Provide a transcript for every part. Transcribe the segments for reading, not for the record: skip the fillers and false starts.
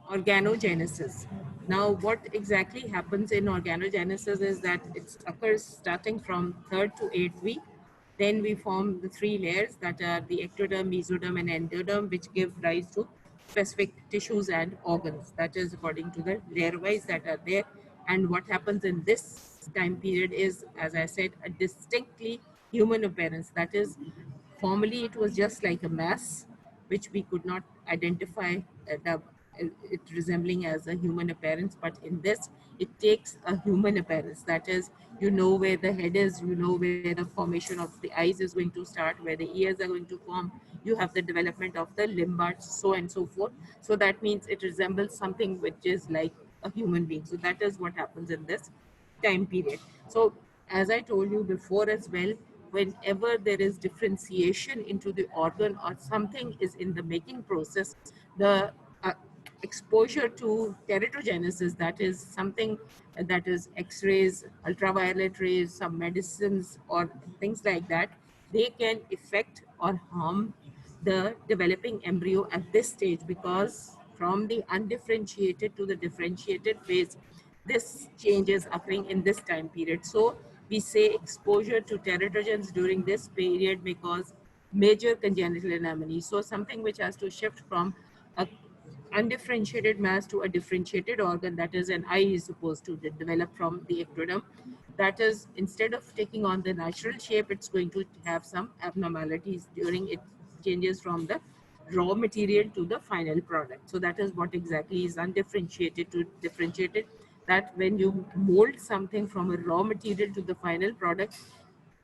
organogenesis. Now, what exactly happens in organogenesis is that it occurs starting from third to eighth week. Then we form the three layers that are the ectoderm, mesoderm, and endoderm, which give rise to specific tissues and organs. That is according to the layer wise that are there. And what happens in this time period is, as I said, a distinctly human appearance. That is, formerly it was just like a mass, which we could not identify it resembling as a human appearance. But in this, it takes a human appearance. That is, you know where the head is, you know where the formation of the eyes is going to start, where the ears are going to form. You have the development of the limb parts, so and so forth. So that means it resembles something which is like a human being. So that is what happens in this time period. So, as I told you before as well, whenever there is differentiation into the organ or something is in the making process, the exposure to teratogenesis, that is something that is X-rays, ultraviolet rays, some medicines, or things like that, they can affect or harm the developing embryo at this stage, because from the undifferentiated to the differentiated phase, this change is occurring in this time period. So we say exposure to teratogens during this period may cause major congenital anomalies. So something which has to shift from a undifferentiated mass to a differentiated organ, that is an eye is supposed to develop from the ectoderm. That is, instead of taking on the natural shape, it's going to have some abnormalities during it changes from the raw material to the final product. So that is what exactly is undifferentiated to differentiated, that when you mold something from a raw material to the final product,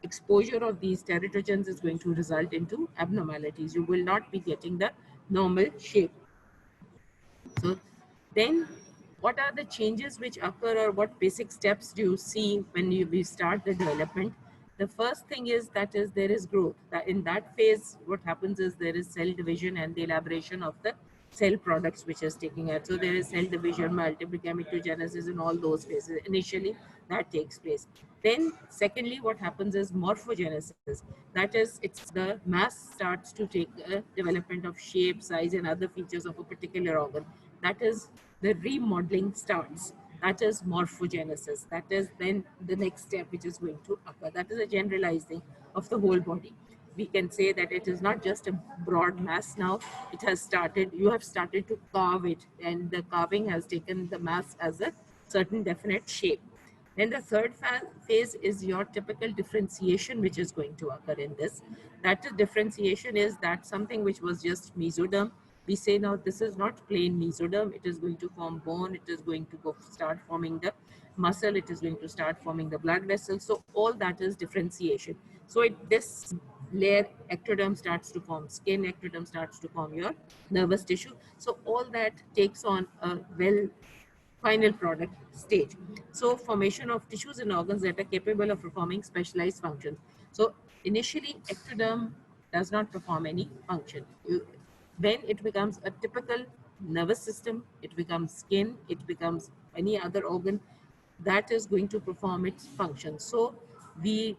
exposure of these teratogens is going to result into abnormalities. You will not be getting the normal shape. So then, what are the changes which occur, or what basic steps do you see when we start the development? The first thing is that is there is growth. That in that phase, what happens is there is cell division and the elaboration of the cell products which is taking it. So there is cell division, multiplication, mitogenesis, in all those phases. Initially, that takes place. Then, secondly, what happens is morphogenesis. That is, it's the mass starts to take a development of shape, size, and other features of a particular organ. That is, the remodeling starts. That is morphogenesis. That is then the next step which is going to occur. That is a generalizing of the whole body. We can say that it is not just a broad mass now. It has started, you have started to carve it, and the carving has taken the mass as a certain definite shape. Then the third phase is your typical differentiation, which is going to occur in this. That differentiation is that something which was just mesoderm, we say now this is not plain mesoderm, it is going to form bone, it is going to go start forming the muscle, it is going to start forming the blood vessels. So all that is differentiation. So this layer, ectoderm starts to form skin, ectoderm starts to form your nervous tissue. So all that takes on a well final product stage. So formation of tissues and organs that are capable of performing specialized functions. So initially, ectoderm does not perform any function. When it becomes a typical nervous system, it becomes skin, it becomes any other organ that is going to perform its function. So we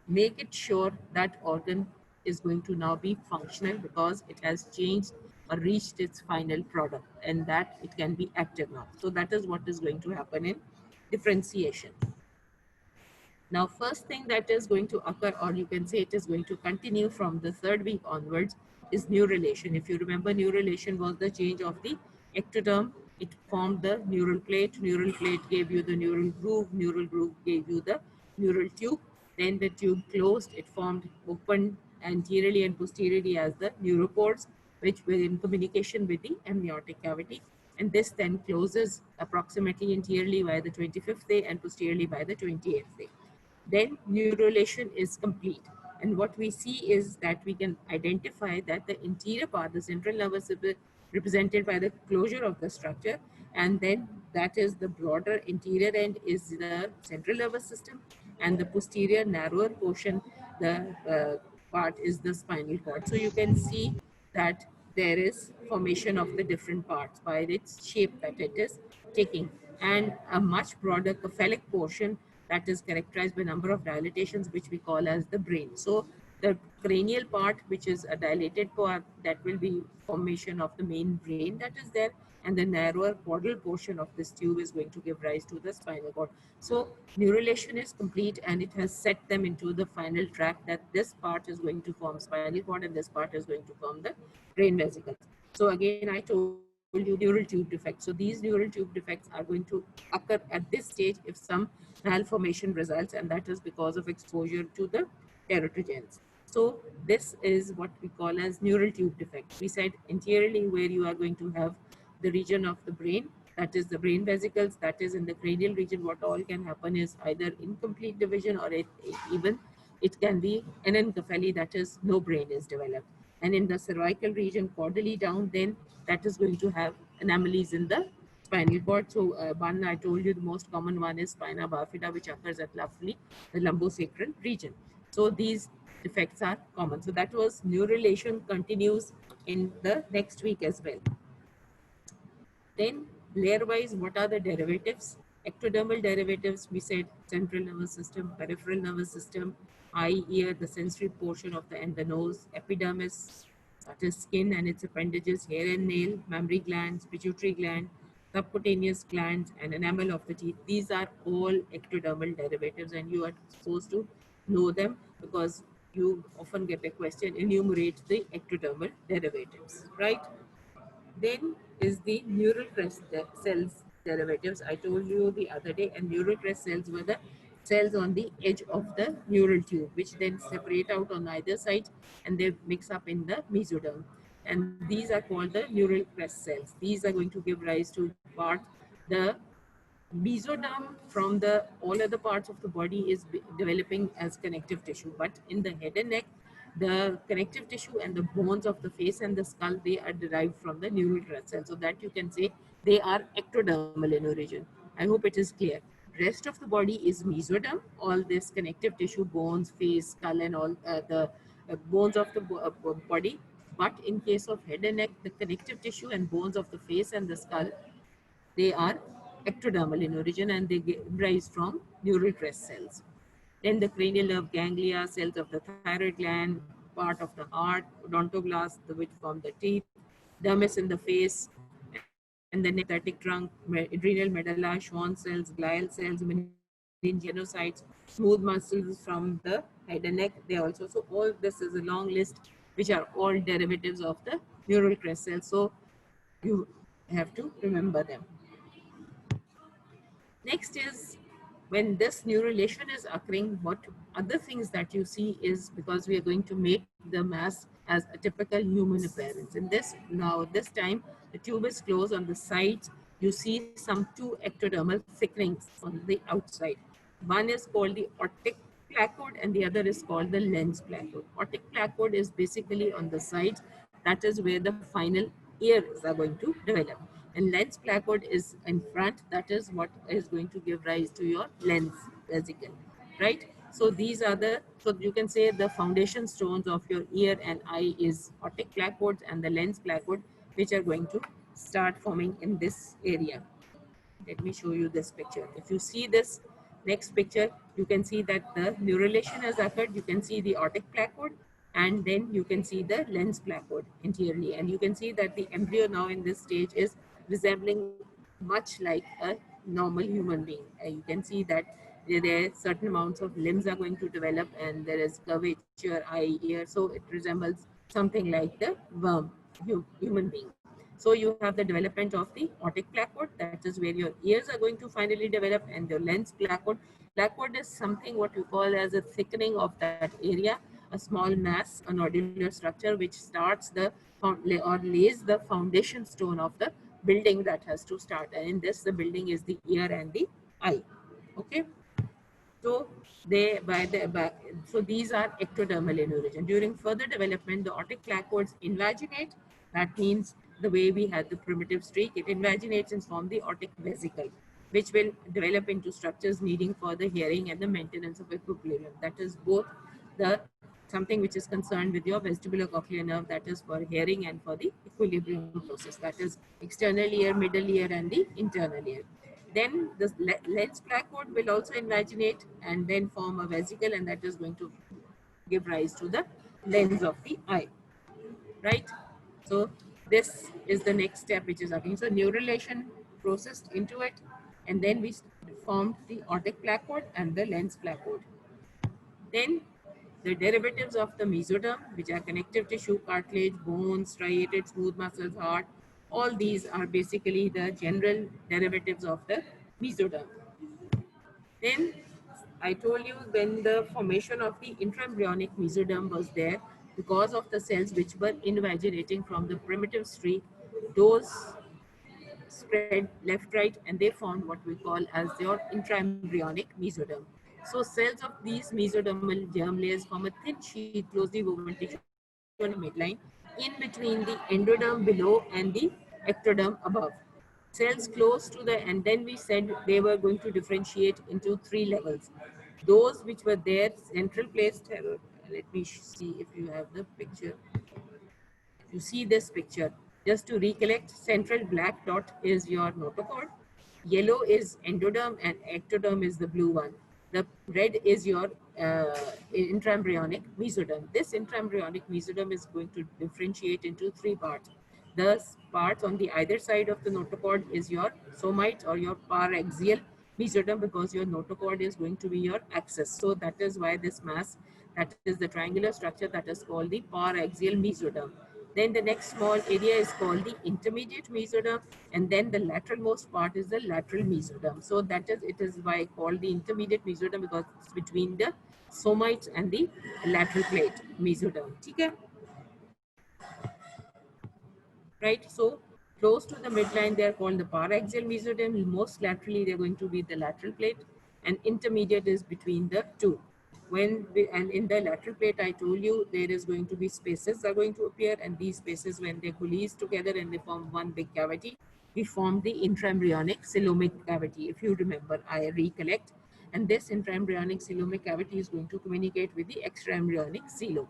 make it sure that organ is going to now be functional because it has changed or reached its final product, and that it can be active now. So that is what is going to happen in differentiation. Now, first thing that is going to occur, or you can say it is going to continue from the third week onwards, is neurulation. If you remember, neurulation was the change of the ectoderm. It formed the neural plate. Neural plate gave you the neural groove. Neural groove gave you the neural tube. Then the tube closed. It formed open anteriorly and posteriorly as the neuropores, which were in communication with the amniotic cavity. And this then closes approximately anteriorly by the 25th day and posteriorly by the 28th day. Then neurulation is complete. And what we see is that we can identify that the interior part, the central nervous system, represented by the closure of the structure, and then that is the broader interior end is the central nervous system, and the posterior narrower portion, the part is the spinal cord. So you can see that there is formation of the different parts by its shape that it is taking, and a much broader cephalic portion that is characterized by number of dilatations, which we call as the brain. So The cranial part, which is a dilated part, that will be formation of the main brain that is there, and the narrower caudal portion of this tube is going to give rise to the spinal cord. So neurulation is complete, and it has set them into the final track that this part is going to form spinal cord and this part is going to form the brain vesicles. So again, I told you neural tube defects. So these neural tube defects are going to occur at this stage if some malformation results, and that is because of exposure to the teratogens. So this is what we call as neural tube defect. We said anteriorly where you are going to have the region of the brain, that is the brain vesicles, that is in the cranial region. What all can happen is either incomplete division, or even it can be anencephaly, that is no brain is developed. And in the cervical region, caudally down, then that is going to have anomalies in the spinal cord. So one I told you, the most common one is spina bifida, which occurs at roughly the lumbosacral region. So these defects are common. So that was neurulation, continues in the next week as well. Then layer-wise, what are the derivatives? Ectodermal derivatives, we said central nervous system, peripheral nervous system, eye, ear, the sensory portion of and the nose, epidermis, that is skin and its appendages, hair and nail, mammary glands, pituitary gland, subcutaneous glands, and enamel of the teeth. These are all ectodermal derivatives, and you are supposed to know them because you often get a question, enumerate the ectodermal derivatives, right? Then is the neural crest cells derivatives. I told you the other day, and neural crest cells were the cells on the edge of the neural tube, which then separate out on either side and they mix up in the mesoderm. And these are called the neural crest cells. These are going to give rise to part the mesoderm from the all other parts of the body is developing as connective tissue, but in the head and neck, the connective tissue and the bones of the face and the skull, they are derived from the neural crest cells. So that you can say they are ectodermal in origin. I hope it is clear. Rest of the body is mesoderm, all this connective tissue, bones, face, skull, and all the bones of the body. But in case of head and neck, the connective tissue and bones of the face and the skull, they are ectodermal in origin, and they give rise from neural crest cells. Then the cranial nerve ganglia, cells of the thyroid gland, part of the heart, odontoblast, which form the teeth, dermis in the face, and the neck, lymphatic trunk, adrenal medulla, Schwann cells, glial cells, meningocytes, smooth muscles from the head and neck. They also, so all this is a long list, which are all derivatives of the neural crest cells. So you have to remember them. Next is when this neurulation is occurring, what other things that you see is, because we are going to make the mass as a typical human appearance. In this, now this time, the tube is closed on the sides. You see some two ectodermal thickenings on the outside. One is called the otic placode and the other is called the lens placode. Otic placode is basically on the sides. That is where the final ears are going to develop. And lens placode is in front. That is what is going to give rise to your lens vesicle, right? So these are the, so you can say the foundation stones of your ear and eye is otic placodes and the lens placode, which are going to start forming in this area. Let me show you this picture. If you see this next picture, you can see that the neurulation has occurred. You can see the otic placode, and then you can see the lens placode anteriorly. And you can see that the embryo now in this stage is resembling much like a normal human being. You can see that there are certain amounts of limbs are going to develop, and there is curvature, eye, ear. So it resembles something like the worm, human being. So you have the development of the otic placode, that is where your ears are going to finally develop, and your lens placode. Placode is something what we call as a thickening of that area, a small mass, a nodular structure, which starts the or lays the foundation stone of the building that has to start. And in this, the building is the ear and the eye. Okay. So they so these are ectodermal in origin. During further development, the otic placodes invaginate. That means the way we had the primitive streak, it invaginates and forms the otic vesicle, which will develop into structures needing for the hearing and the maintenance of equilibrium. That is both the something which is concerned with your vestibulocochlear nerve, that is for hearing, and for the equilibrium process, that is external ear, middle ear, and the internal ear. Then the lens placode will also invaginate and then form a vesicle, and that is going to give rise to the lens of the eye, right? So this is the next step which is happening. So neurulation processed into it, and then we formed the otic placode and the lens placode. Then the derivatives of the mesoderm, which are connective tissue, cartilage, bones, striated smooth muscles, heart, all these are basically the general derivatives of the mesoderm. Then I told you when the formation of the intraembryonic mesoderm was there, because of the cells which were invaginating from the primitive streak, those spread left, right, and they formed what we call as your intraembryonic mesoderm. So cells of these mesodermal germ layers form a thin sheet closely woven tissue on a midline in between the endoderm below and the ectoderm above. Cells close to the, and then we said they were going to differentiate into three levels. Those which were there, central placed, let me see if you have the picture. You see this picture. Just to recollect, central black dot is your notochord, yellow is endoderm, and ectoderm is the blue one. The red is your intraembryonic mesoderm. This intraembryonic mesoderm is going to differentiate into three parts. The parts on the either side of the notochord is your somites or your paraxial mesoderm, because your notochord is going to be your axis. So that is why this mass, that is the triangular structure, that is called the paraxial mesoderm. Then the next small area is called the intermediate mesoderm, and then the lateral most part is the lateral mesoderm. So that is, it is why called the intermediate mesoderm, because it's between the somites and the lateral plate mesoderm. Okay? Right? So close to the midline, they are called the paraxial mesoderm. Most laterally, they're going to be the lateral plate, and intermediate is between the two. And in the lateral plate, I told you there is going to be spaces are going to appear, and these spaces, when they coalesce together and they form one big cavity, we form the intraembryonic coelomic cavity. If you remember, I recollect. And this intraembryonic coelomic cavity is going to communicate with the extraembryonic coelom.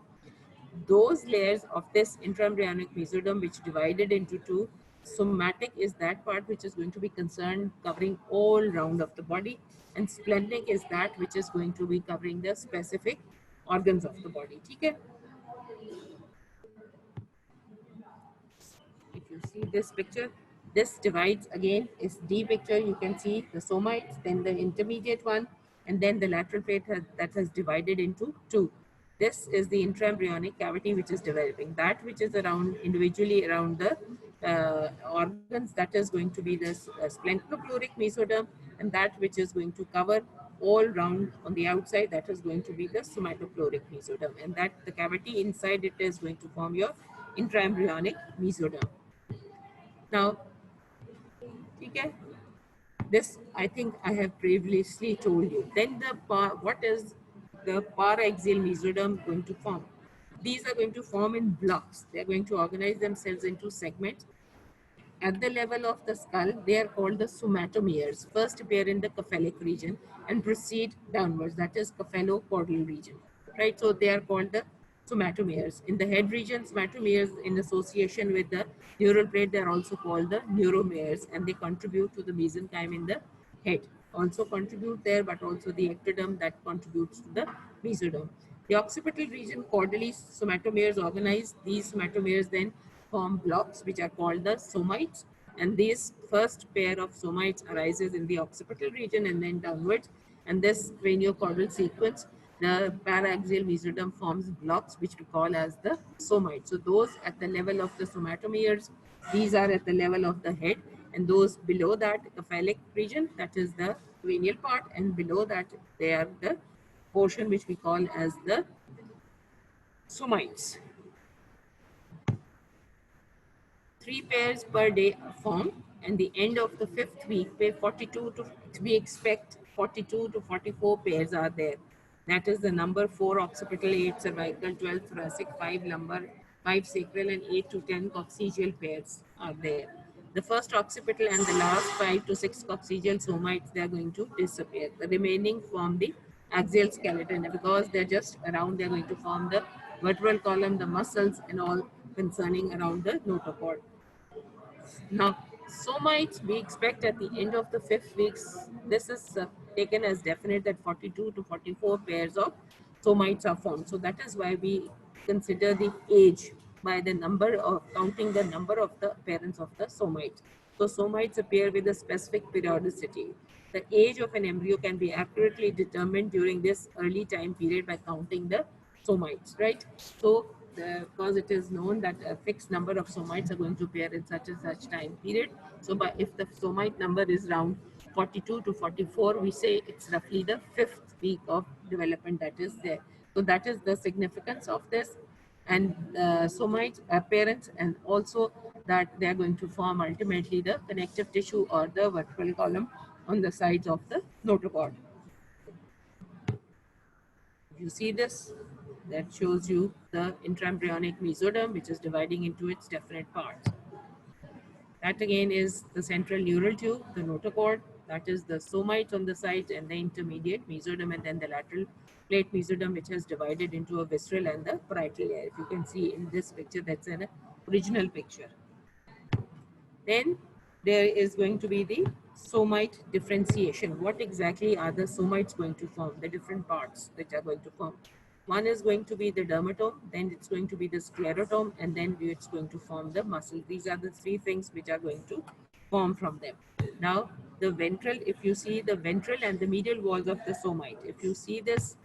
Those layers of this intraembryonic mesoderm which divided into two, somatic is that part which is going to be concerned covering all round of the body, and splenic is that which is going to be covering the specific organs of the body. Okay? If you see this picture, this divides again is D picture. You can see the somites, then the intermediate one, and then the lateral plate that has divided into two. This is the intraembryonic cavity which is developing. That which is around individually around the organs, that is going to be this splenopleuric mesoderm, and that which is going to cover all round on the outside, that is going to be the somatopleuric mesoderm, and that the cavity inside it is going to form your intraembryonic mesoderm. Now, okay, this I think I have previously told you. Then what is the paraxial mesoderm going to form? These are going to form in blocks. They are going to organize themselves into segments. At the level of the skull, they are called the somatomeres. First appear in the cephalic region and proceed downwards. That is cephalocaudal region, right? So they are called the somatomeres. In the head region, somatomeres in association with the neural plate, they are also called the neuromeres, and they contribute to the mesenchyme in the head. Also contribute there, but also the ectoderm that contributes to the mesoderm. The occipital region, caudally somatomeres organize. These somatomeres then form blocks which are called the somites, and this first pair of somites arises in the occipital region and then downwards, and this craniocaudal sequence, the paraxial mesoderm forms blocks which we call as the somites. So those at the level of the somatomeres, these are at the level of the head, and those below that cephalic region, that is the cranial part, and below that they are the portion which we call as the somites. 3 pairs per day are formed, and the end of the 5th week, we expect 42 to 44 pairs are there. That is the number 4 occipital, 8 cervical, 12 thoracic, 5 lumbar, 5 sacral, and 8 to 10 coccygeal pairs are there. The first occipital and the last 5 to 6 coccygeal somites, they are going to disappear. The remaining form the axial skeleton, because they're just around, they're going to form the vertebral column, the muscles, and all concerning around the notochord. Now, somites we expect at the end of the 5th weeks. This is taken as definite that 42 to 44 pairs of somites are formed. So that is why we consider the age by the number of counting the number of the appearance of the somites. So somites appear with a specific periodicity. The age of an embryo can be accurately determined during this early time period by counting the somites, right? So because it is known that a fixed number of somites are going to appear in such and such time period. So but if the somite number is around 42 to 44, we say it's roughly the fifth week of development that is there. So that is the significance of this and somite appearance, and also that they are going to form ultimately the connective tissue or the vertebral column on the sides of the notochord. You see this? That shows you the intraembryonic mesoderm, which is dividing into its definite parts. That again is the central neural tube, the notochord. That is the somites on the sides and the intermediate mesoderm, and then the lateral plate mesoderm, which has divided into a visceral and the parietal layer. If you can see in this picture, that's an original picture. Then there is going to be the somite differentiation. What exactly are the somites going to form? The different parts that are going to form. One is going to be the dermatome, then it's going to be the sclerotome, and then it's going to form the muscle. These are the three things which are going to form from them. Now, the ventral, if you see the ventral and the medial walls of the somite, if you see this,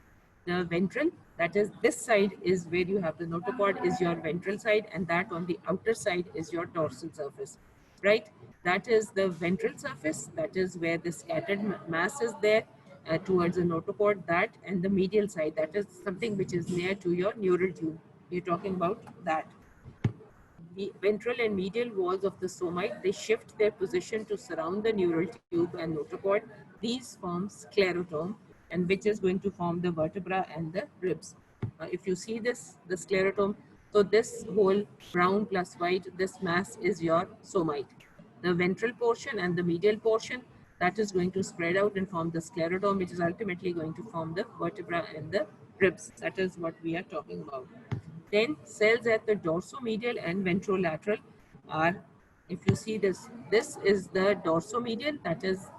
the ventral, that is this side is where you have the notochord is your ventral side, and that on the outer side is your dorsal surface, right? That is the ventral surface, that is where the scattered mass is there towards the notochord, that, and the medial side, that is something which is near to your neural tube. We're talking about that. The ventral and medial walls of the somite, they shift their position to surround the neural tube and notochord. These form sclerotome, and which is going to form the vertebra and the ribs. If you see this, the sclerotome, so this whole brown plus white, this mass is your somite. The ventral portion and the medial portion, that is going to spread out and form the sclerotome, which is ultimately going to form the vertebra and the ribs. That is what we are talking about. Then cells at the dorsomedial and ventrolateral are, if you see this, this is the dorsomedial, that is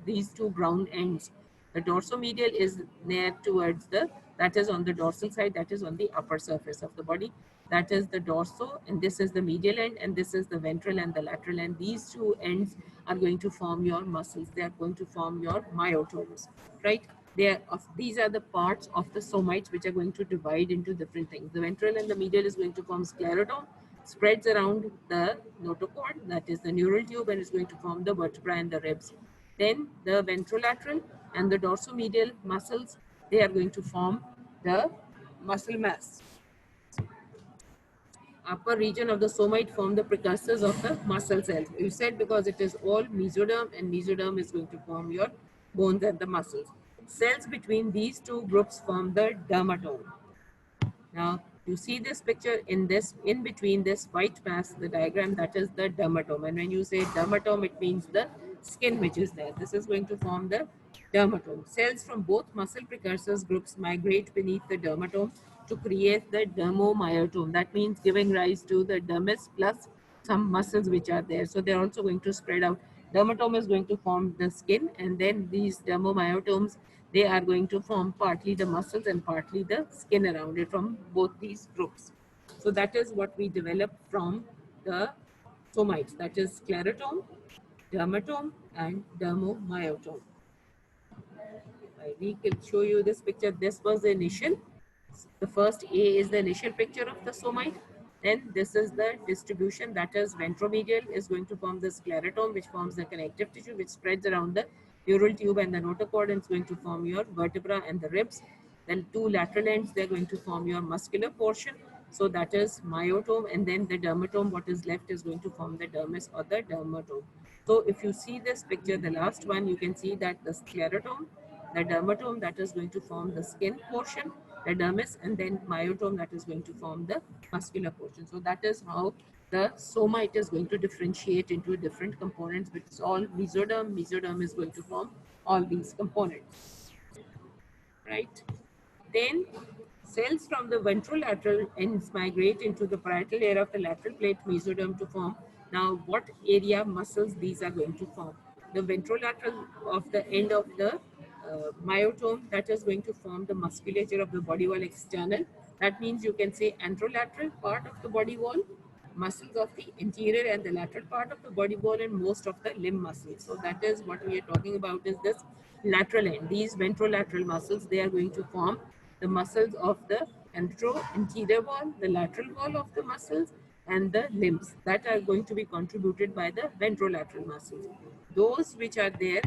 these two brown ends. The dorsomedial is near towards the, that is on the dorsal side, that is on the upper surface of the body. That is the dorso, and this is the medial end, and this is the ventral and the lateral, and these two ends are going to form your muscles. They are going to form your myotomes, right? These are the parts of the somites which are going to divide into different things. The ventral and the medial is going to form sclerotome, spreads around the notochord, that is the neural tube, and is going to form the vertebra and the ribs. Then the ventrolateral and the dorsomedial muscles, they are going to form the muscle mass. Upper region of the somite form the precursors of the muscle cells. You said because it is all mesoderm, and mesoderm is going to form your bones and the muscles. Cells between these two groups form the dermatome. Now you see this picture in this, in between this white mass, the diagram, that is the dermatome. And when you say dermatome, it means the skin which is there. This is going to form the dermatome. Cells from both muscle precursors groups migrate beneath the dermatome to create the dermomyotome. That means giving rise to the dermis plus some muscles which are there. So they're also going to spread out. Dermatome is going to form the skin, and then these dermomyotomes, they are going to form partly the muscles and partly the skin around it from both these groups. So that is what we develop from the somites, that is sclerotome, dermatome, and dermomyotome. We can show you this picture. This was the initial. The first A is the initial picture of the somite. Then this is the distribution, that is ventromedial is going to form the sclerotome, which forms the connective tissue, which spreads around the neural tube and the notochord, and it's going to form your vertebra and the ribs. Then two lateral ends, they're going to form your muscular portion. So that is myotome, and then the dermatome, what is left is going to form the dermis or the dermatome. So if you see this picture, the last one, you can see that the sclerotome, the dermatome, that is going to form the skin portion, the dermis, and then myotome, that is going to form the muscular portion. So that is how the somite is going to differentiate into different components, which is all mesoderm. Mesoderm is going to form all these components, right? Then cells from the ventrolateral ends migrate into the parietal layer of the lateral plate mesoderm to form. Now, what area muscles these are going to form? The ventrolateral of the end of the myotome that is going to form the musculature of the body wall external. That means you can say anterolateral part of the body wall, muscles of the anterior and the lateral part of the body wall, and most of the limb muscles. So that is what we are talking about, is this lateral end. These ventrolateral muscles, they are going to form the muscles of the anterior wall, the lateral wall of the muscles, and the limbs that are going to be contributed by the ventrolateral muscles. Those which are there,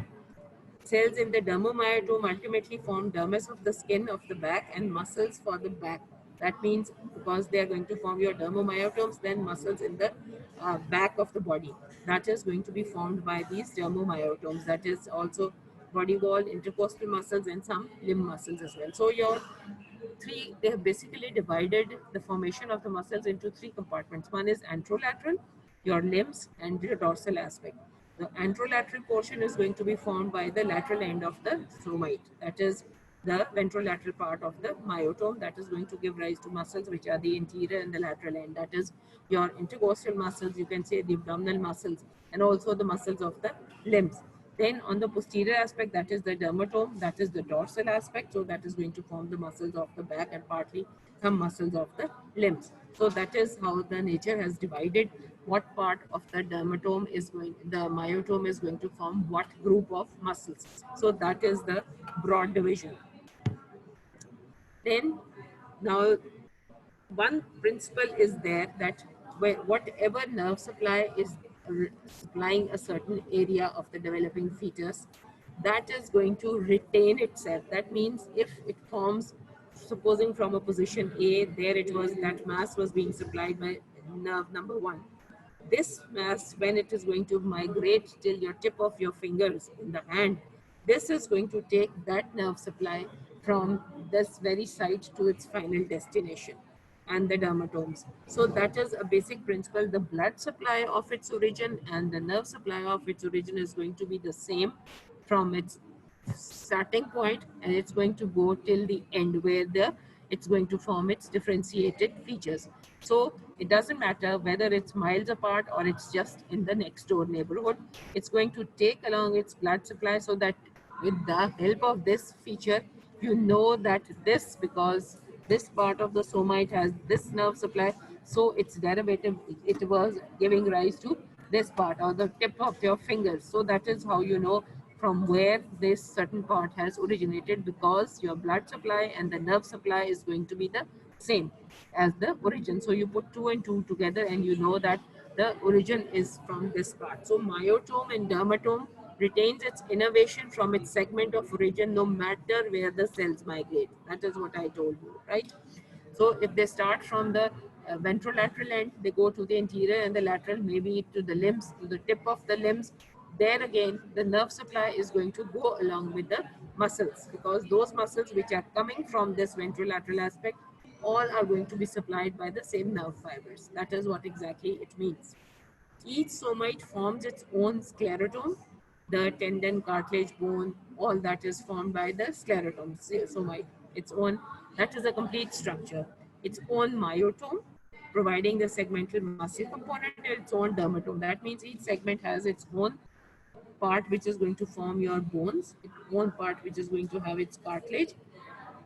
cells in the dermomyotome ultimately form dermis of the skin of the back and muscles for the back. That means because they are going to form your dermomyotomes, then muscles in the back of the body. That is going to be formed by these dermomyotomes. That is also body wall, intercostal muscles, and some limb muscles as well. So your they have basically divided the formation of the muscles into three compartments. One is anterolateral, your limbs, and your dorsal aspect. The anterolateral portion is going to be formed by the lateral end of the somite. That is the ventrolateral part of the myotome that is going to give rise to muscles which are the anterior and the lateral end. That is your intercostal muscles, you can say the abdominal muscles, and also the muscles of the limbs. Then on the posterior aspect, that is the dermatome, that is the dorsal aspect. So that is going to form the muscles of the back and partly some muscles of the limbs. So that is how the nature has divided what part of the the myotome is going to form what group of muscles. So that is the broad division. Then now one principle is there that whatever nerve supply is supplying a certain area of the developing fetus, that is going to retain itself. That means if it forms, supposing from a position A, there it was, that mass was being supplied by nerve number one. This mass, when it is going to migrate till your tip of your fingers in the hand, this is going to take that nerve supply from this very site to its final destination and the dermatomes. So that is a basic principle. The blood supply of its origin and the nerve supply of its origin is going to be the same from its starting point, and it's going to go till the end where it's going to form its differentiated features. So it doesn't matter whether it's miles apart or it's just in the next door neighborhood. It's going to take along its blood supply, so that with the help of this feature, you know that this, because this part of the somite has this nerve supply, so its derivative, it was giving rise to this part or the tip of your fingers. So that is how you know from where this certain part has originated, because your blood supply and the nerve supply is going to be the same as the origin. So you put two and two together and you know that the origin is from this part. So myotome and dermatome retains its innervation from its segment of origin no matter where the cells migrate. That is what I told you, right? So if they start from the ventrolateral end, they go to the anterior and the lateral, maybe to the limbs, to the tip of the limbs. There again, the nerve supply is going to go along with the muscles, because those muscles which are coming from this ventrolateral aspect all are going to be supplied by the same nerve fibers. That is what exactly it means. Each somite forms its own sclerotome, the tendon, cartilage, bone, all that is formed by the sclerotome, somite, its own, that is a complete structure. Its own myotome, providing the segmental muscle component, and its own dermatome. That means each segment has its own part which is going to form your bones, its own part which is going to have its cartilage.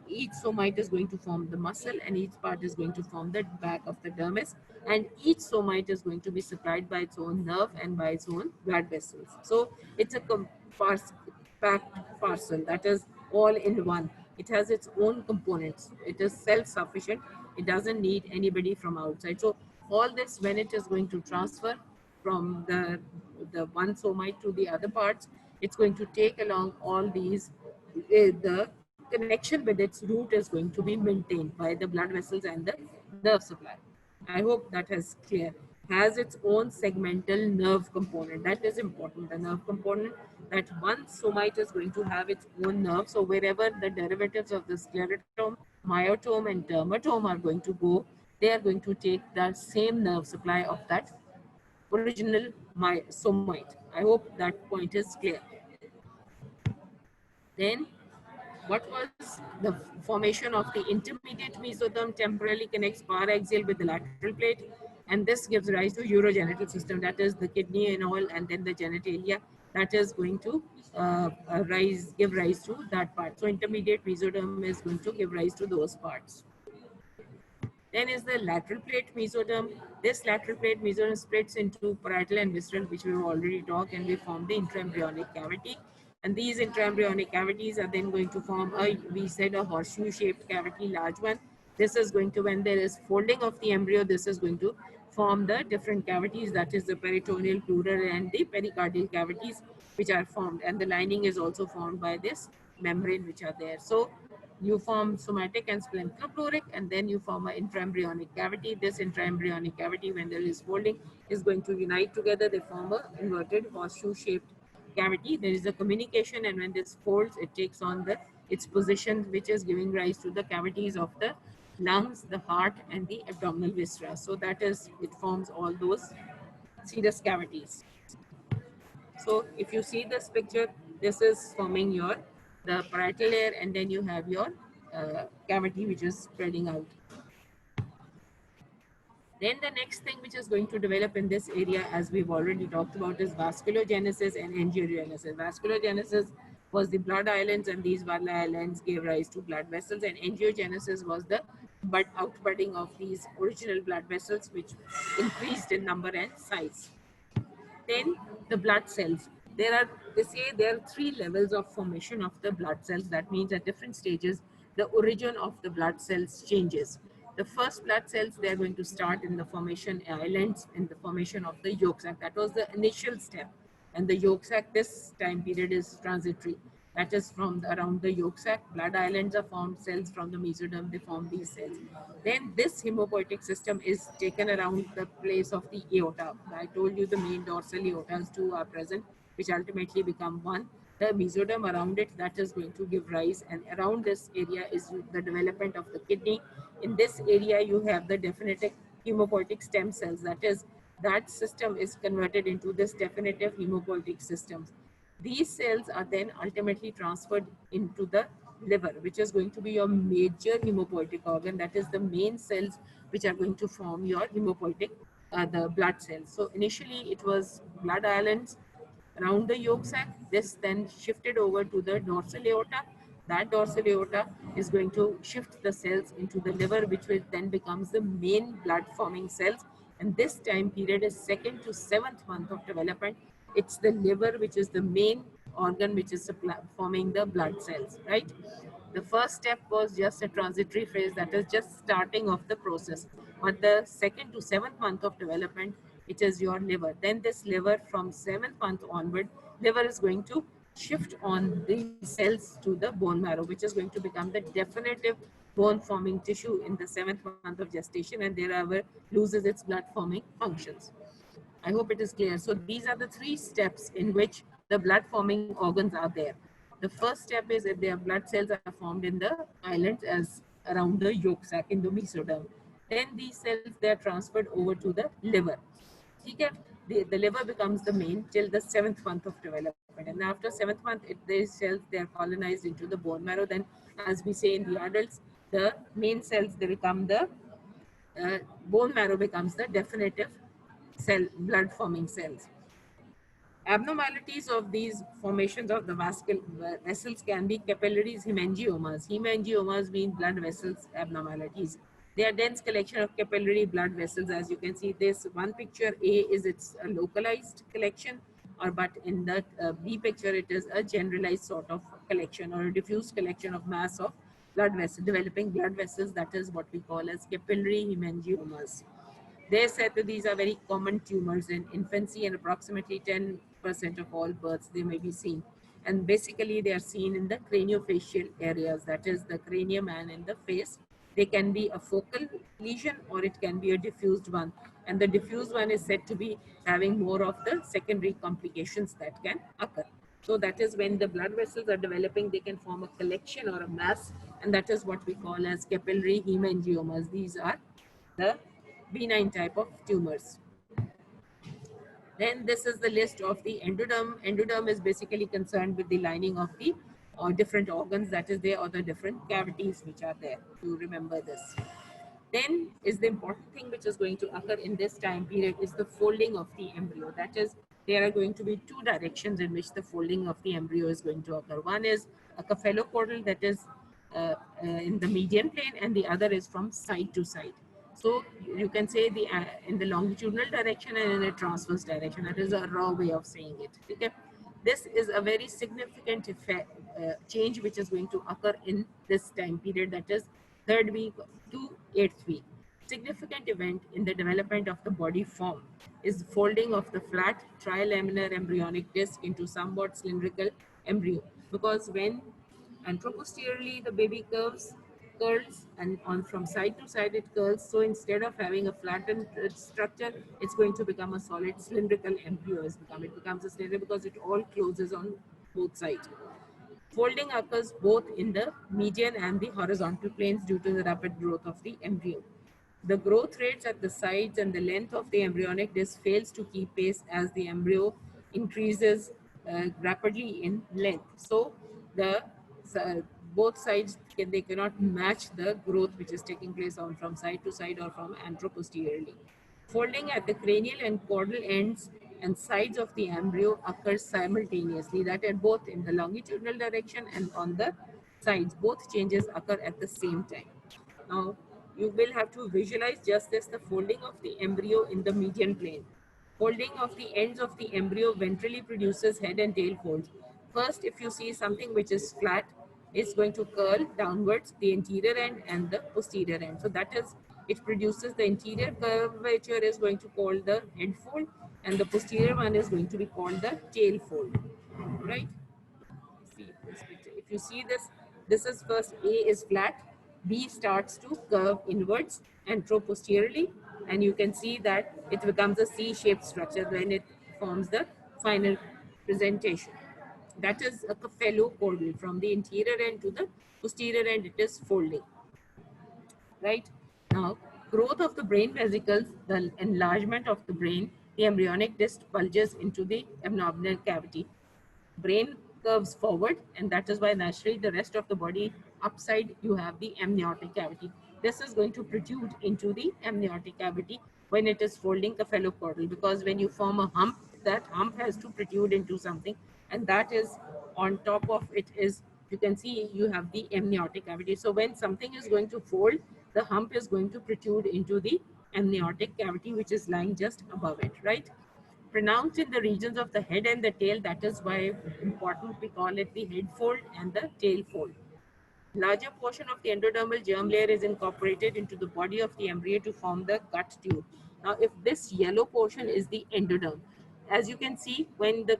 Each somite is going to form the muscle, and each part is going to form the back of the dermis, and each somite is going to be supplied by its own nerve and by its own blood vessels. So it's a packed parcel, that is all in one. It has its own components, it is self-sufficient, it doesn't need anybody from outside. So all this, when it is going to transfer from the one somite to the other parts, it's going to take along all these, the connection with its root is going to be maintained by the blood vessels and the nerve supply. I hope that is clear. Has its own segmental nerve component. That is important. The nerve component, that one somite is going to have its own nerve. So wherever the derivatives of the sclerotome, myotome, and dermatome are going to go, they are going to take the same nerve supply of that original somite. I hope that point is clear. Then what was the formation of the intermediate mesoderm temporally connects paraxial with the lateral plate, and this gives rise to urogenital system, that is the kidney and all, and then the genitalia. that is going to give rise to that part. So intermediate mesoderm is going to give rise to those parts. Then is the lateral plate mesoderm. This lateral plate mesoderm splits into parietal and visceral, which we've already talked, and we form the intraembryonic cavity. And these intraembryonic cavities are then going to form we said a horseshoe shaped cavity, large one. This is going to, when there is folding of the embryo, this is going to form the different cavities, that is the peritoneal, pleural, and the pericardial cavities, which are formed. And the lining is also formed by this membrane, which are there. So you form somatic and splenopleuric, and then you form an intraembryonic cavity. This intraembryonic cavity, when there is folding, is going to unite together. They form a inverted horseshoe-shaped cavity. There is a communication, and when this folds, it takes on its position, which is giving rise to the cavities of the lungs, the heart, and the abdominal viscera. So that is, it forms all those serous cavities. So if you see this picture, this is forming the parietal layer, and then you have your cavity which is spreading out. Then the next thing which is going to develop in this area, as we've already talked about, is vasculogenesis and angiogenesis. Vasculogenesis was the blood islands, and these blood islands gave rise to blood vessels, and angiogenesis was the outbudding of these original blood vessels, which increased in number and size. Then the blood cells. They say there are three levels of formation of the blood cells. That means at different stages, the origin of the blood cells changes. The first blood cells, they're going to start in the formation islands, in the formation of the yolk sac. That was the initial step. And the yolk sac, this time period is transitory. That is from around the yolk sac, blood islands are formed, cells from the mesoderm, they form these cells. Then this hemopoietic system is taken around the place of the aorta. I told you the main dorsal aortas two are present, which ultimately become one. The mesoderm around it, that is going to give rise, and around this area is the development of the kidney. In this area, you have the definitive hemopoietic stem cells. That system is converted into this definitive hemopoietic systems. These cells are then ultimately transferred into the liver, which is going to be your major hemopoietic organ. That is the main cells which are going to form your hemopoietic, the blood cells. So initially it was blood islands around the yolk sac. This then shifted over to the dorsal aorta. That dorsal aorta is going to shift the cells into the liver, which will then becomes the main blood forming cells. And this time period is 2nd to 7th month of development. It's the liver which is the main organ which is forming the blood cells, right? The first step was just a transitory phase, that is just starting of the process. But the 2nd to 7th month of development, it is your liver. Then this liver from 7th month onward, liver is going to shift on these cells to the bone marrow, which is going to become the definitive bone forming tissue in the 7th month of gestation, and thereafter loses its blood forming functions. I hope it is clear. So these are the three steps in which the blood forming organs are there. The first step is if their blood cells are formed in the islands as around the yolk sac in the mesoderm. Then these cells, they are transferred over to the liver. The liver becomes the main till the 7th month of development. And after 7th month, these cells, they are colonized into the bone marrow. Then, as we say in the adults, the main cells, they become the bone marrow becomes the definitive blood forming cells. Abnormalities of these formations of the vessels can be capillaries, hemangiomas. Hemangiomas mean blood vessels abnormalities. They are dense collection of capillary blood vessels. As you can see, this one picture A is its a localized collection, but in the B picture it is a generalized sort of collection or a diffuse collection of mass of blood vessels, developing blood vessels. That is what we call as capillary hemangiomas. They said that these are very common tumors in infancy, and approximately 10% of all births they may be seen. And basically they are seen in the craniofacial areas, that is the cranium and in the face. They can be a focal lesion or it can be a diffused one. And the diffused one is said to be having more of the secondary complications that can occur. So that is when the blood vessels are developing, they can form a collection or a mass, and that is what we call as capillary hemangiomas. These are the benign type of tumors. Then this is the list of the endoderm. Endoderm is basically concerned with the lining of the different organs that is there, or the different cavities which are there. To remember this. Then is the important thing which is going to occur in this time period is the folding of the embryo. That is there are going to be two directions in which the folding of the embryo is going to occur. One is a cephalocaudal, that is in the median plane, and the other is from side to side. So you can say the in the longitudinal direction and in a transverse direction. That is a raw way of saying it. Okay, this is a very significant effect, change which is going to occur in this time period, that is third week to eighth week. Significant event in the development of the body form is folding of the flat trilaminar embryonic disc into somewhat cylindrical embryo, because when anteroposteriorly the baby curls, and on from side to side it curls, so instead of having a flattened structure, it's going to become a solid cylindrical embryo. It becomes a cylinder because it all closes on both sides. Folding occurs both in the median and the horizontal planes due to the rapid growth of the embryo. The growth rates at the sides and the length of the embryonic disc fails to keep pace as the embryo increases rapidly in length. So the uh, both sides they cannot match the growth which is taking place on from side to side or from anteroposteriorly. Folding at the cranial and caudal ends and sides of the embryo occurs simultaneously, that at both in the longitudinal direction and on the sides. Both changes occur at the same time. Now, you will have to visualize just this, the folding of the embryo in the median plane. Folding of the ends of the embryo ventrally produces head and tail folds. First, if you see something which is flat, it's going to curl downwards, the anterior end and the posterior end. So that is, it produces the anterior curvature is going to call the head fold, and the posterior one is going to be called the tail fold, right? See this picture. If you see this, this is first A is flat, B starts to curve inwards and throw posteriorly, and you can see that it becomes a C-shaped structure when it forms the final presentation. That is a cephalocaudal. From the interior end to the posterior end, it is folding. Right now, growth of the brain vesicles, the enlargement of the brain, the embryonic disc bulges into the abdominal cavity. Brain curves forward, and that is why naturally the rest of the body upside you have the amniotic cavity. This is going to protrude into the amniotic cavity when it is folding the cephalocaudal, because when you form a hump, that hump has to protrude into something, and that is on top of it is, you can see you have the amniotic cavity. So when something is going to fold, the hump is going to protrude into the amniotic cavity, which is lying just above it, right? Pronounced in the regions of the head and the tail. That is why important we call it the head fold and the tail fold. Larger portion of the endodermal germ layer is incorporated into the body of the embryo to form the gut tube. Now, if this yellow portion is the endoderm, as you can see, when the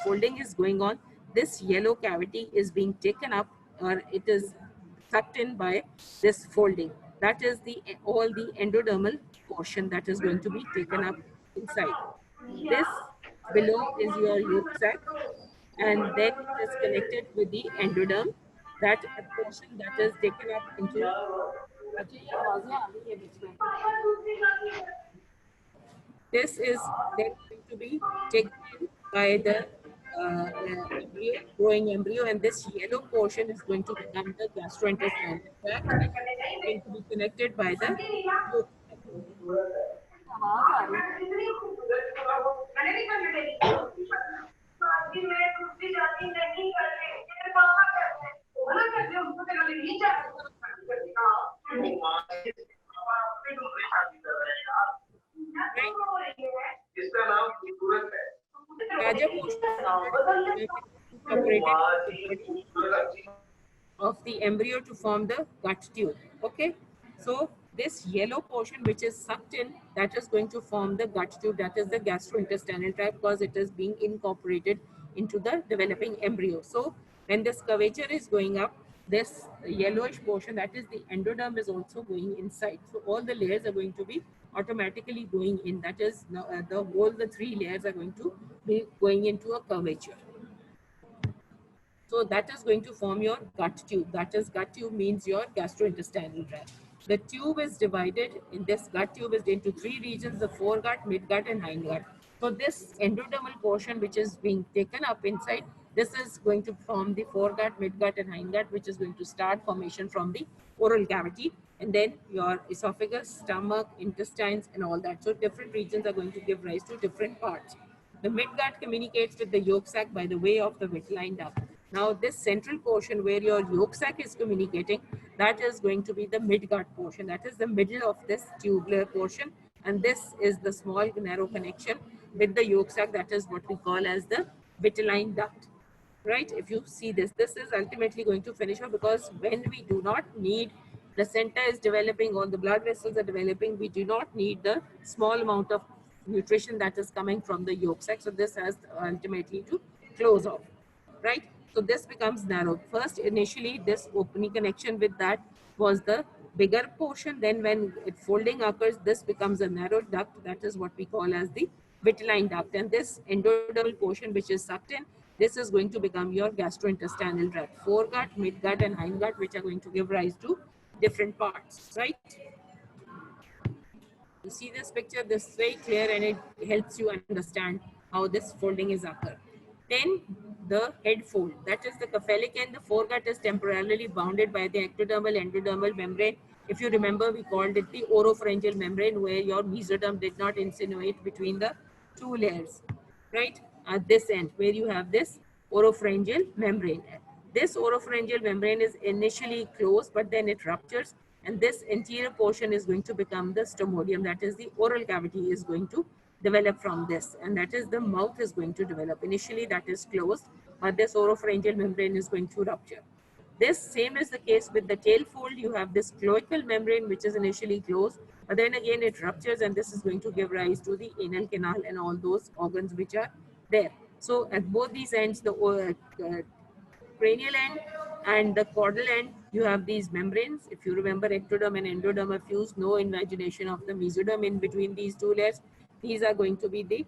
folding is going on, this yellow cavity is being taken up, or it is sucked in by this folding. That is the all the endodermal portion that is going to be taken up inside. This below is your yolk sac, and then it is connected with the endoderm. That portion that is taken up into, this is then going to be taken in by the embryo, growing embryo, and this yellow portion is going to become the gastrointestinal tract, and it's going to be connected by the yolk sac. Right? Larger portion incorporated into the body of the embryo to form the gut tube. Okay, so this yellow portion which is sucked in, that is going to form the gut tube, that is the gastrointestinal tract, because it is being incorporated into the developing embryo. So when this curvature is going up, this yellowish portion, that is the endoderm, is also going inside. So all the layers are going to be automatically going in. That is the three layers are going to be going into a curvature. So that is going to form your gut tube. That is, gut tube means your gastrointestinal tract. The tube is divided in this gut tube is into three regions: the foregut, midgut, and hindgut. So this endodermal portion which is being taken up inside, this is going to form the foregut, midgut, and hindgut, which is going to start formation from the oral cavity. and then your esophagus, stomach, intestines, and all that. So different regions are going to give rise to different parts. The midgut communicates with the yolk sac by the way of the vitelline duct. Now, this central portion where your yolk sac is communicating, that is going to be the midgut portion. That is the middle of this tubular portion, and this is the small narrow connection with the yolk sac. That is what we call as the vitelline duct, right? If you see this, this is ultimately going to finish off, because when we do not need, placenta is developing, all the blood vessels are developing, we do not need the small amount of nutrition that is coming from the yolk sac. So this has ultimately to close off, right? So this becomes narrow. First, initially, this opening connection with that was the bigger portion. Then when it folding occurs, this becomes a narrow duct. That is what we call as the vitelline duct. And this endodermal portion, which is sucked in, this is going to become your gastrointestinal tract. Foregut, midgut, and hindgut, which are going to give rise to different parts, right? You see this picture, this is very clear, and it helps you understand how this folding is occur. Then the head fold, that is the cephalic end. The foregut is temporarily bounded by the ectodermal endodermal membrane. If you remember, we called it the oropharyngeal membrane, where your mesoderm did not insinuate between the two layers, right? At this end, where you have this oropharyngeal membrane. This oropharyngeal membrane is initially closed, but then it ruptures, and this anterior portion is going to become the stomodium. That is the oral cavity is going to develop from this, and that is the mouth is going to develop. Initially, that is closed, but this oropharyngeal membrane is going to rupture. This same is the case with the tail fold. You have this cloacal membrane, which is initially closed, but then again it ruptures, and this is going to give rise to the anal canal and all those organs which are there. So at both these ends, the cranial end and the caudal end, you have these membranes. If you remember, ectoderm and endoderm are fused, no invagination of the mesoderm in between these two layers. These are going to be the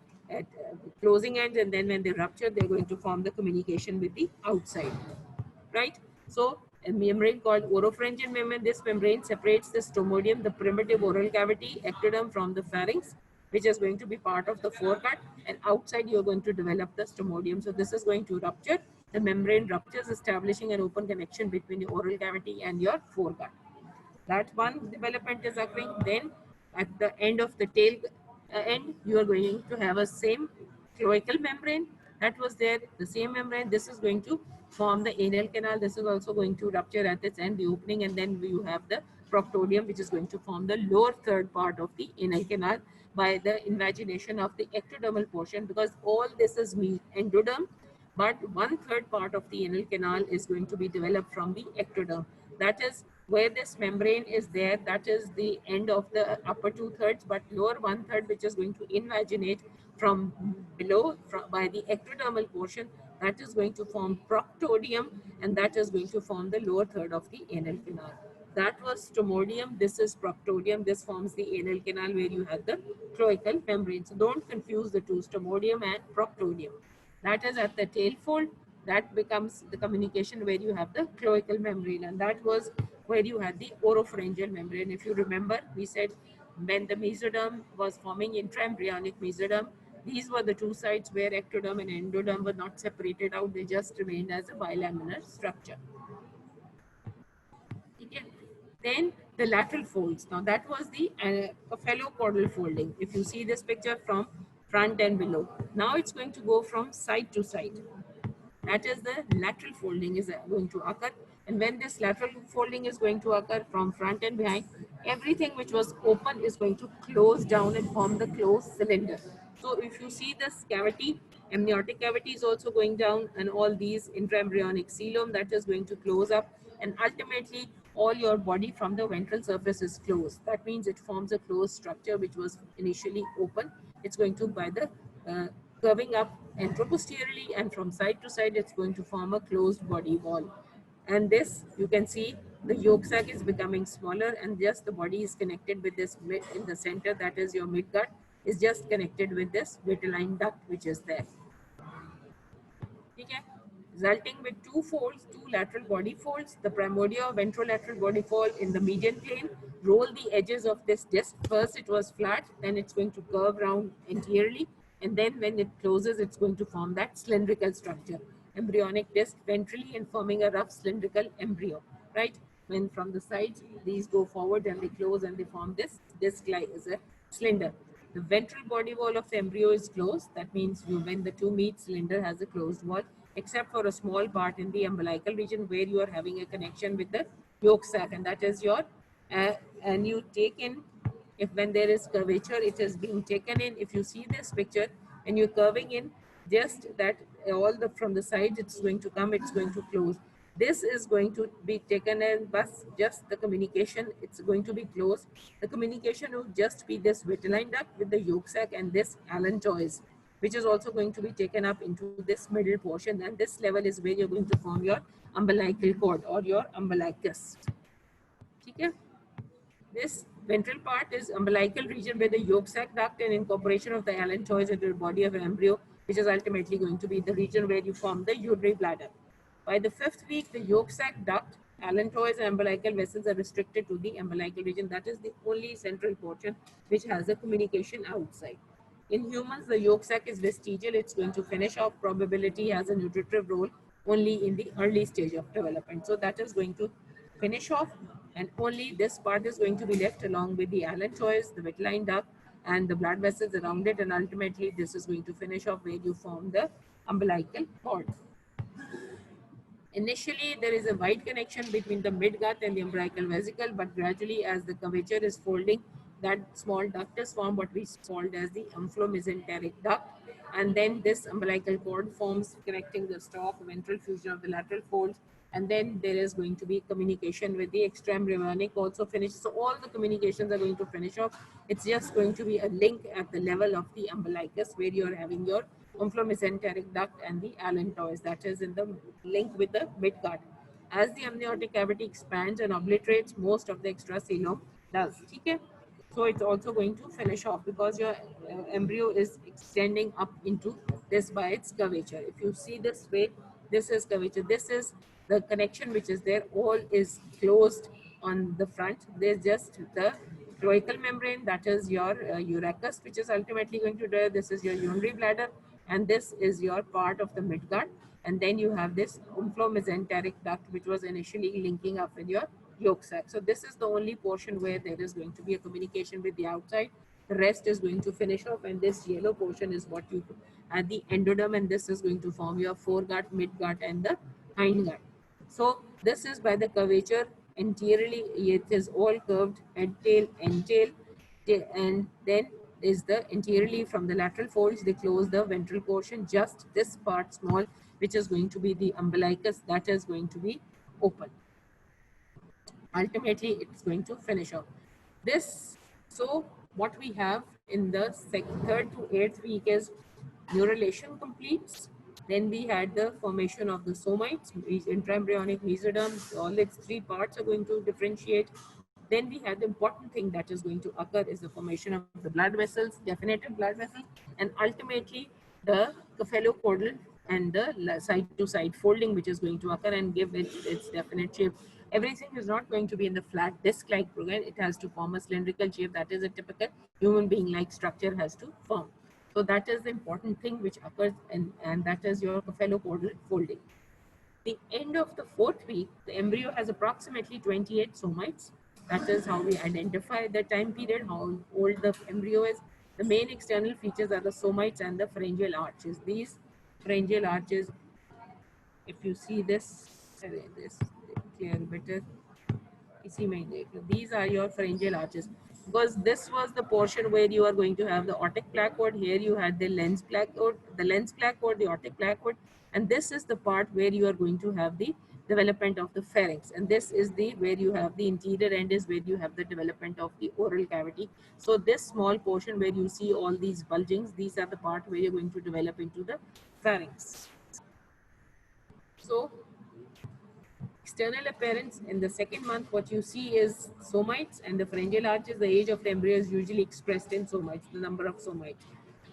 closing ends, and then when they rupture, they're going to form the communication with the outside, right? So a membrane called oropharyngeal membrane, this membrane separates the stomodium, the primitive oral cavity, ectoderm, from the pharynx, which is going to be part of the foregut, and outside you're going to develop the stomodium. So this is going to rupture. The membrane ruptures, establishing an open connection between the oral cavity and your foregut. That one development is occurring. Then at the end of the tail end, you are going to have a same cloacal membrane that was there, the same membrane. This is going to form the anal canal. This is also going to rupture at its end, the opening, and then you have the proctodium, which is going to form the lower third part of the anal canal by the invagination of the ectodermal portion, because all this is endoderm, but one third part of the anal canal is going to be developed from the ectoderm. That is where this membrane is there. That is the end of the upper two thirds, but lower one third, which is going to invaginate from below by the ectodermal portion, that is going to form proctodium, and that is going to form the lower third of the anal canal. That was stomodium. This is proctodium. This forms the anal canal where you have the cloacal membrane. So don't confuse the two, stomodium and proctodium. That is at the tail fold. That becomes the communication where you have the cloacal membrane, and that was where you had the oropharyngeal membrane. If you remember, we said when the mesoderm was forming intraembryonic mesoderm, these were the two sides where ectoderm and endoderm were not separated out. They just remained as a bilaminar structure. Okay. Then the lateral folds. Now that was the cephalocaudal folding. If you see this picture from front and below, now it's going to go from side to side. That is the lateral folding is going to occur. And when this lateral folding is going to occur from front and behind, everything which was open is going to close down and form the closed cylinder. So if you see this cavity, amniotic cavity is also going down, and all these intraembryonic coelom, that is going to close up, and ultimately all your body from the ventral surface is closed. That means it forms a closed structure which was initially open. It's going to, by the curving up anteroposteriorly and from side to side, it's going to form a closed body wall. And this, you can see the yolk sac is becoming smaller, and just the body is connected with this mid in the center, that is your midgut, is just connected with this vitelline duct which is there. Okay. Resulting with two folds, two lateral body folds. The primordia ventrolateral body fold in the median plane. Roll the edges of this disc. First it was flat, then it's going to curve round anteriorly, and then when it closes, it's going to form that cylindrical structure. Embryonic disc ventrally and forming a rough cylindrical embryo, right? when from the sides, these go forward and they close and they form this disc-like as a cylinder. The ventral body wall of the embryo is closed. That means when the two meet, cylinder has a closed wall, except for a small part in the umbilical region where you are having a connection with the yolk sac, and that is your, and you take in, if when there is curvature, it is being taken in. If you see this picture and you're curving in, just that all the from the side, it's going to come, it's going to close. This is going to be taken in, but just the communication, it's going to be closed. The communication will just be this vitelline duct with the yolk sac and this allantois, which is also going to be taken up into this middle portion, and this level is where you're going to form your umbilical cord or your umbilicus. Okay? This ventral part is umbilical region where the yolk sac duct and incorporation of the allantois into the body of an embryo, which is ultimately going to be the region where you form the urinary bladder. By the 5th week, the yolk sac duct, allantois, and umbilical vessels are restricted to the umbilical region. That is the only central portion which has a communication outside. In humans, the yolk sac is vestigial. It's going to finish off. Probability has a nutritive role only in the early stage of development. So that is going to finish off, and only this part is going to be left along with the allantois, the vitelline duct, and the blood vessels around it. And ultimately, this is going to finish off where you form the umbilical cord. Initially, there is a wide connection between the midgut and the umbilical vesicle, but gradually, as the curvature is folding, that small duct is formed, what we called as the umphlomysenteric duct. And then this umbilical cord forms, connecting the stalk, ventral fusion of the lateral folds. And then there is going to be communication with the extraembryonic also finish. So all the communications are going to finish off. It's just going to be a link at the level of the umbilicus where you're having your umphlomysenteric duct and the allantois, that is in the link with the midgut. As the amniotic cavity expands and obliterates, most of the extracellular does. Okay? So it's also going to finish off because your embryo is extending up into this by its curvature. If you see this way, this is curvature. This is the connection which is there. All is closed on the front. There's just the cloacal membrane, that is your urachus, which is ultimately going to do. This is your urinary bladder, and this is your part of the midgut. And then you have this umphlomysenteric duct, which was initially linking up with your yolk sac. So this is the only portion where there is going to be a communication with the outside. The rest is going to finish off, and this yellow portion is what you at the endoderm, and this is going to form your foregut, midgut, and the hindgut. So this is by the curvature anteriorly, it is all curved, head, tail, end tail, and then is the anteriorly from the lateral folds, they close the ventral portion, just this part small, which is going to be the umbilicus, that is going to be open. Ultimately, it's going to finish off this. So what we have in the 3rd to 8th week is neurulation completes. Then we had the formation of the somites, intraembryonic mesoderm. All its 3 parts are going to differentiate. Then we had the important thing that is going to occur is the formation of the blood vessels, definitive blood vessels, and ultimately the cephalocaudal and the side-to-side folding, which is going to occur and give it its definite shape. Everything is not going to be in the flat disc-like program. It has to form a cylindrical shape. That is a typical human being-like structure has to form. So that is the important thing which occurs, and that is your cephalocaudal folding. The end of the 4th week, the embryo has approximately 28 somites. That is how we identify the time period, how old the embryo is. The main external features are the somites and the pharyngeal arches. These pharyngeal arches, if you see this clear better, these are your pharyngeal arches, because this was the portion where you are going to have the otic placoid. Here you had the lens placoid, the otic placoid, and this is the part where you are going to have the development of the pharynx, and this is the where you have the interior end is where you have the development of the oral cavity. So this small portion where you see all these bulgings, these are the part where you're going to develop into the pharynx. So external appearance in the 2nd month, what you see is somites and the pharyngeal arches. The age of the embryo is usually expressed in somites, the number of somites.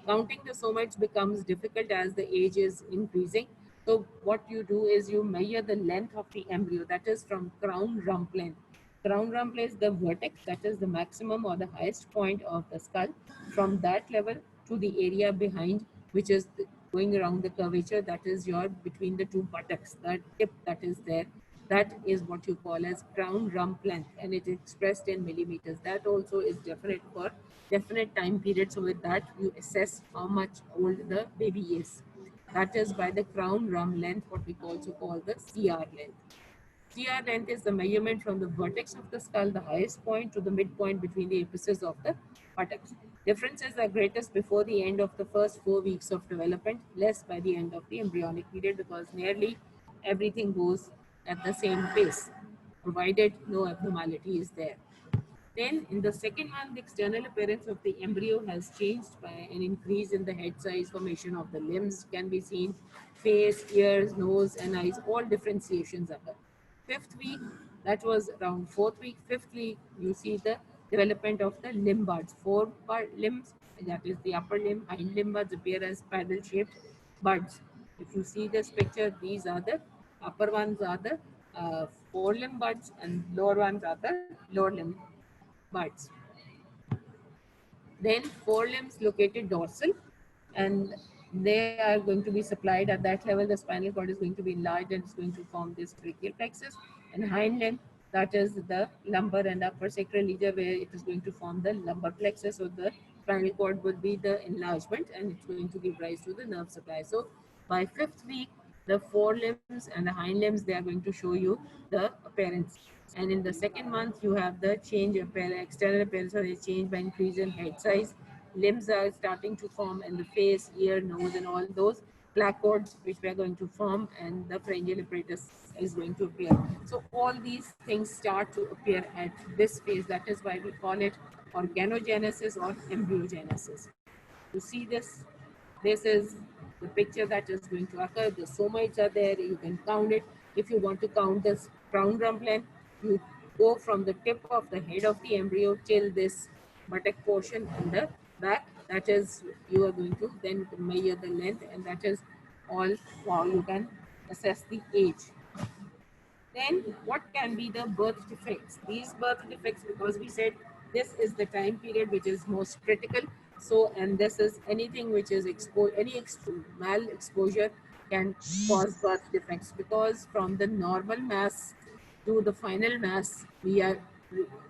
Counting the somites becomes difficult as the age is increasing. So what you do is you measure the length of the embryo, that is from crown rump length. Crown rump is the vertex, that is the maximum or the highest point of the skull. From that level to the area behind, which is going around the curvature, that is your between the two buttocks, the tip that is there. That is what you call as crown rump length, and it is expressed in millimeters. That also is definite for definite time period. So with that, you assess how much old the baby is. That is by the crown rump length, what we also call the CR length. CR length is the measurement from the vertex of the skull, the highest point, to the midpoint between the apices of the buttocks. Differences are greatest before the end of the first 4 weeks of development, less by the end of the embryonic period, because nearly everything goes at the same pace, provided no abnormality is there. Then, in the second one, the external appearance of the embryo has changed by an increase in the head size. Formation of the limbs can be seen, face, ears, nose, and eyes, all differentiations occur. Fifth week, that was around fourth week. Fifth week, you see the development of the limb buds. Four limbs, that is the upper limb, hind limb buds appear as paddle-shaped buds. If you see this picture, these are the upper ones are the forelimb buds, and lower ones are the lower limb buds. Then forelimbs located dorsal, and they are going to be supplied at that level. The spinal cord is going to be enlarged and it's going to form this brachial plexus. And hind limb, that is the lumbar and upper sacral ledger, where it is going to form the lumbar plexus. So the spinal cord would be the enlargement, and it's going to give rise to the nerve supply. So by fifth week, the forelimbs and the hind limbs, they are going to show you the appearance. And in the second month, you have the change external appearance or the change by increase in head size. Limbs are starting to form, and the face, ear, nose, and all those placoids which we are going to form, and the pharyngeal apparatus is going to appear. So all these things start to appear at this phase. That is why we call it organogenesis or embryogenesis. You see this? This is the picture that is going to occur. The somites are there. You can count it. If you want to count this crown rump length, you go from the tip of the head of the embryo till this buttock portion in the back. That is, you are going to then measure the length, and that is all how you can assess the age. Then what can be the birth defects? These birth defects, because we said this is the time period which is most critical. So, and this is anything which is exposed, mal exposure can cause birth defects, because from the normal mass to the final mass, we are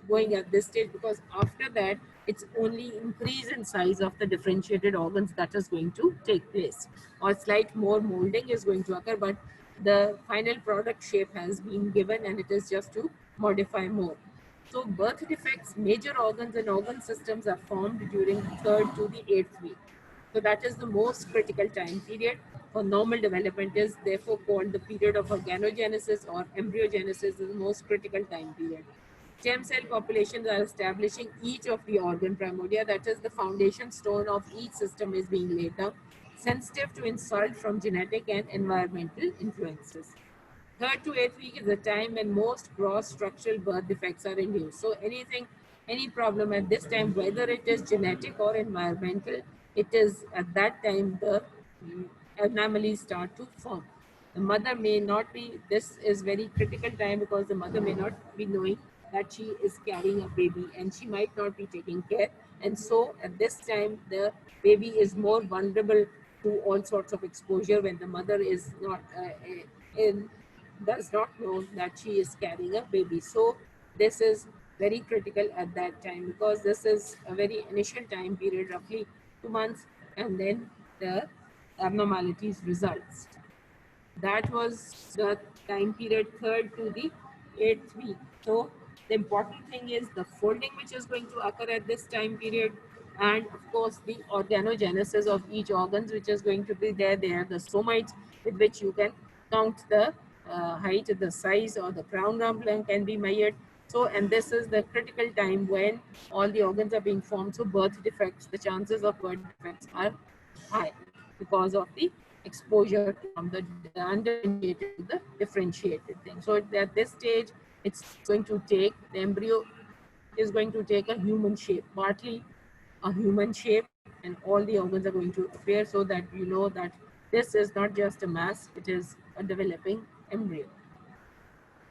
going at this stage, because after that, it's only increase in size of the differentiated organs that is going to take place, or slight more molding is going to occur, but the final product shape has been given, and it is just to modify more. So birth defects, major organs and organ systems are formed during the third to the eighth week. So that is the most critical time period for normal development, is therefore called the period of organogenesis or embryogenesis, is the most critical time period. Stem cell populations are establishing each of the organ primordia, that is the foundation stone of each system is being laid down, sensitive to insult from genetic and environmental influences. Third to eighth week is the time when most gross structural birth defects are induced. So any problem at this time, whether it is genetic or environmental, it is at that time the anomalies start to form. The mother may not be, this is very critical time, because the mother may not be knowing that she is carrying a baby, and she might not be taking care. And so at this time, the baby is more vulnerable to all sorts of exposure when the mother is not in does not know that she is carrying a baby. So this is very critical at that time, because this is a very initial time period, roughly 2 months, and then the abnormalities results. That was the time period third to the eighth week. So the important thing is the folding which is going to occur at this time period, and of course the organogenesis of each organs which is going to be there. They are the somites with which you can count the height, the size, or the crown rump length can be measured. So, and this is the critical time when all the organs are being formed. So birth defects, the chances of birth defects are high, because of the exposure from the undifferentiated to the differentiated thing. So at this stage, it's going to take, the embryo is going to take a human shape, partly a human shape, and all the organs are going to appear, so that you know that this is not just a mass, it is a developing embryo.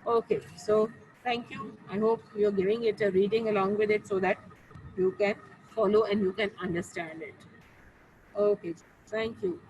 Okay, so thank you. I hope you're giving it a reading along with it, so that you can follow and you can understand it. Okay, thank you.